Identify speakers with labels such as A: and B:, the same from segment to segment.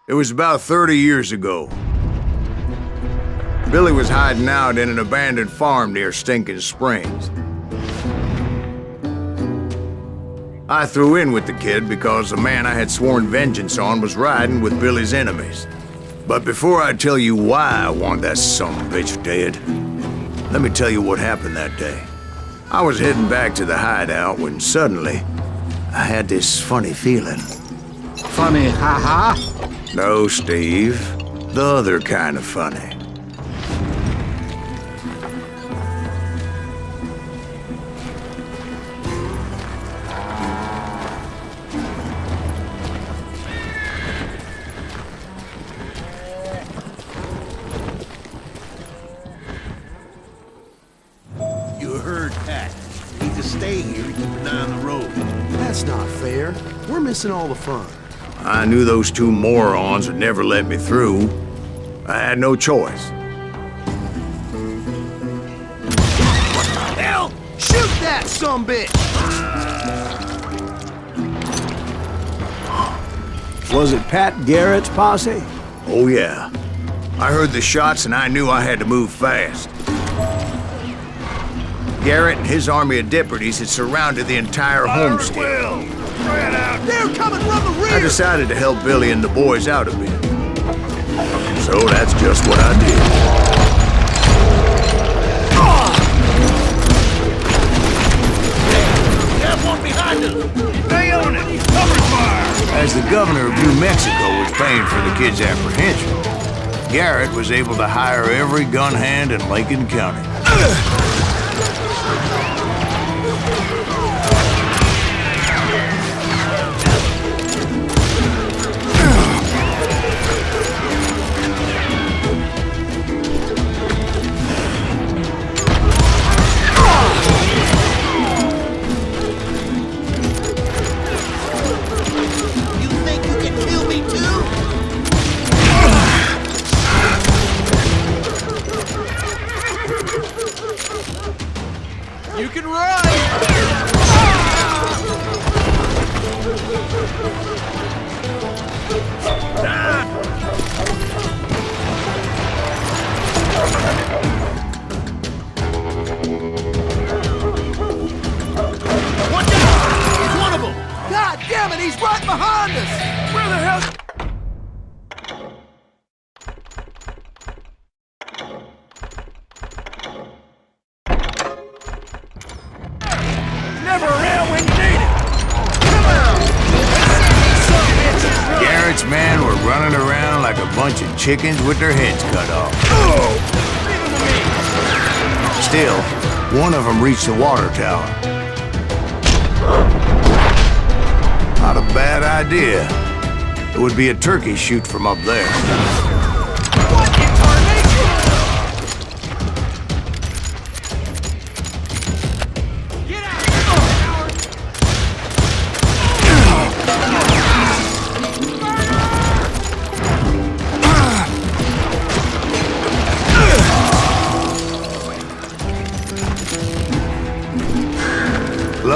A: It was about 30 years ago. Billy was hiding out in an abandoned farm near Stinking Springs. I threw in with the kid because the man I had sworn vengeance on was riding with Billy's enemies. But before I tell you why I want that sumbitch dead, let me tell you what happened that day. I was heading back to the hideout when suddenly I had this funny feeling.
B: Funny, haha?
A: No, Steve. The other kind of funny.
C: You heard Pat. You need to stay here and keep an eye on the road.
D: That's not fair. We're missing all the fun.
A: I knew those two morons would never let me through. I had no choice.
D: What the hell? Shoot that sumbitch!
B: Was it Pat Garrett's posse?
A: Oh yeah. I heard the shots and I knew I had to move fast. Garrett and his army of deputies had surrounded the entire homestead.
D: They're coming from the rear!
A: I decided to help Billy and the boys out a bit. So that's just what I did.
C: We have one behind us! Stay on it! Cover fire!
A: As the governor of New Mexico was paying for the kid's apprehension, Garrett was able to hire every gun hand in Lincoln County.
C: You can run! Watch out! He's one of them!
D: God damn it, he's right behind us!
C: Where the hell? Never around when you need it! Come on!
A: Garrett's men were running around like a bunch of chickens with their heads cut off. Still, one of them reached the water tower. Not a bad idea. It would be a turkey shoot from up there.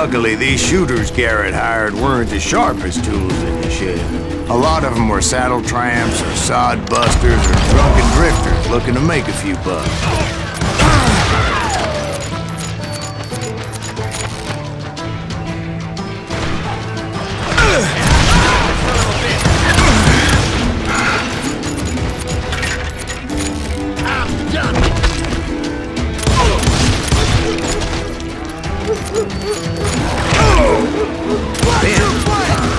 A: Luckily, these shooters Garrett hired weren't the sharpest tools in the shed. A lot of them were saddle tramps or sod busters or drunken drifters looking to make a few bucks.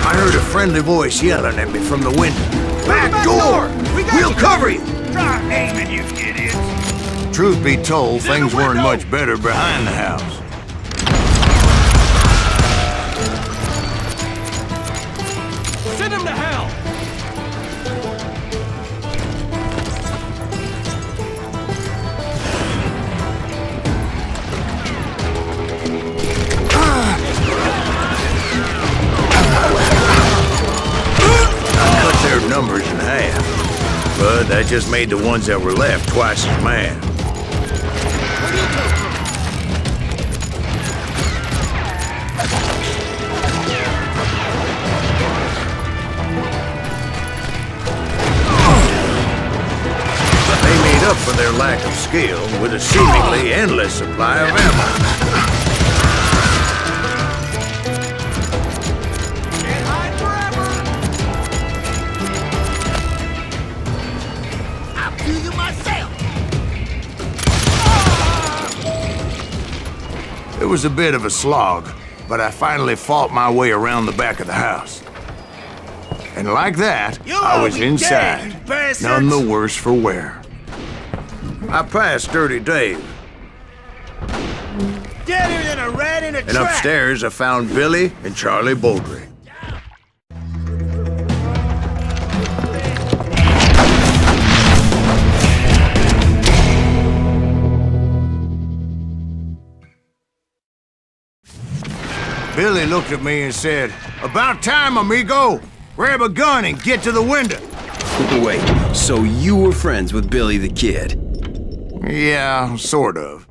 A: I heard a friendly voice yelling at me from the window. Back door! We'll cover you!
C: Try aiming, you idiots!
A: Truth be told, things weren't much better behind the house.
C: Send him to hell!
A: Their numbers in half, but that just made the ones that were left twice as mad. They made up for their lack of skill with a seemingly endless supply of ammo. It was a bit of a slog, but I finally fought my way around the back of the house. And like that, I was inside, none the worse for wear. I passed Dirty Dave.
C: Deader than a rat in a
A: And
C: trap!
A: upstairs, I found Billy and Charlie Baldry. Billy looked at me and said, "About time, amigo! Grab a gun and get to the window!"
E: Wait, so you were friends with Billy the Kid?
A: Yeah, sort of.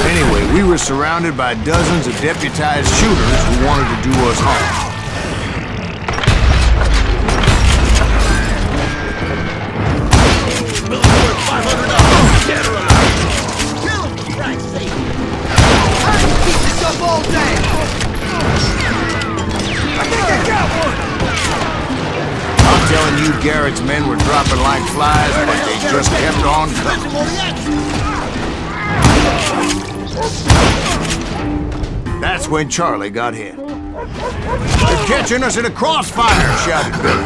A: Anyway, we were surrounded by dozens of deputized shooters who wanted to do us harm.
D: All day. I think I got one.
A: I'm telling you, Garrett's men were dropping like flies, but they just kept on coming. That's when Charlie got hit. "They're catching us in a crossfire," shouted Billy.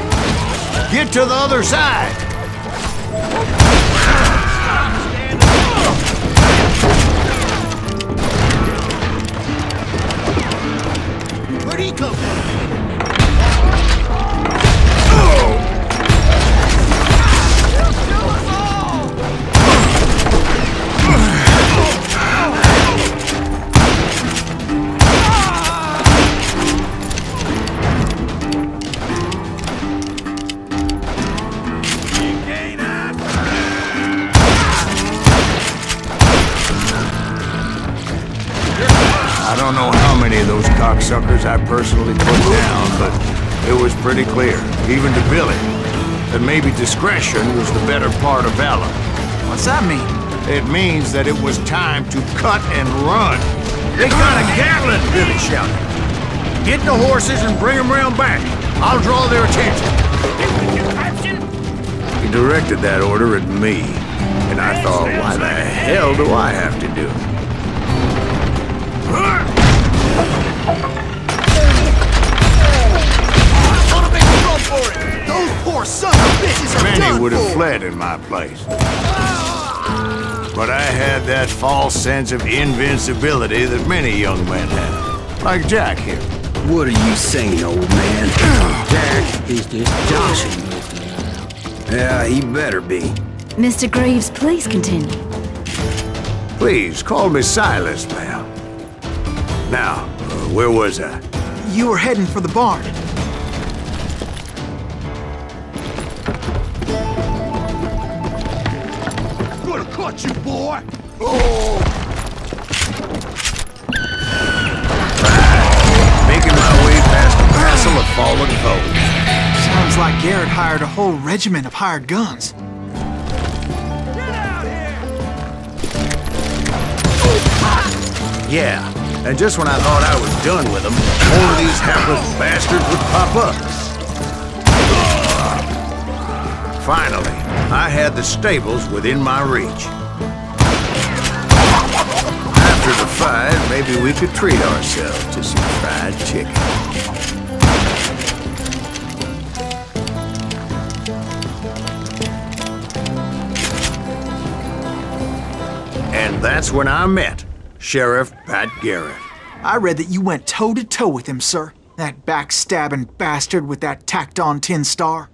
A: "Get to the other side."
D: Where'd he come from?
A: I don't know how many of those cocksuckers I personally put down, but it was pretty clear, even to Billy, that maybe discretion was the better part of valor.
B: What's that mean?
A: It means that it was time to cut and run. "They got a Gatling!" Billy shouted. "Get the horses and bring them round back. I'll draw their attention." He directed that order at me, and I thought, why the hell do I have to do it?
D: Those poor son of bitches are
A: Many
D: done
A: would have
D: for.
A: fled in my place. But I had that false sense of invincibility that many young men have. Like Jack here.
E: What are you saying, old man?
B: Jack is just joshing with me.
E: Yeah, he better be.
F: Mr. Graves, please continue.
A: Please, call me Silas, pal. Now, where was I?
B: You were heading for the barn.
C: Gonna cut you, boy!
A: fallen foe.
G: Sounds like Garrett hired a whole regiment of hired guns.
A: Yeah, and just when I thought I was done with them, more of these hapless bastards would pop up. Finally, I had the stables within my reach. After the fight, maybe we could treat ourselves to some fried chicken. And that's when I met Sheriff Pat Garrett.
G: I read that you went toe-to-toe with him, sir. That backstabbing bastard with that tacked-on tin star.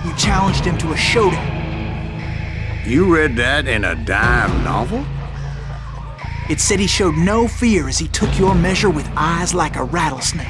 G: You challenged him to a showdown.
A: You read that in a dime novel?
G: It said he showed no fear as he took your measure with eyes like a rattlesnake.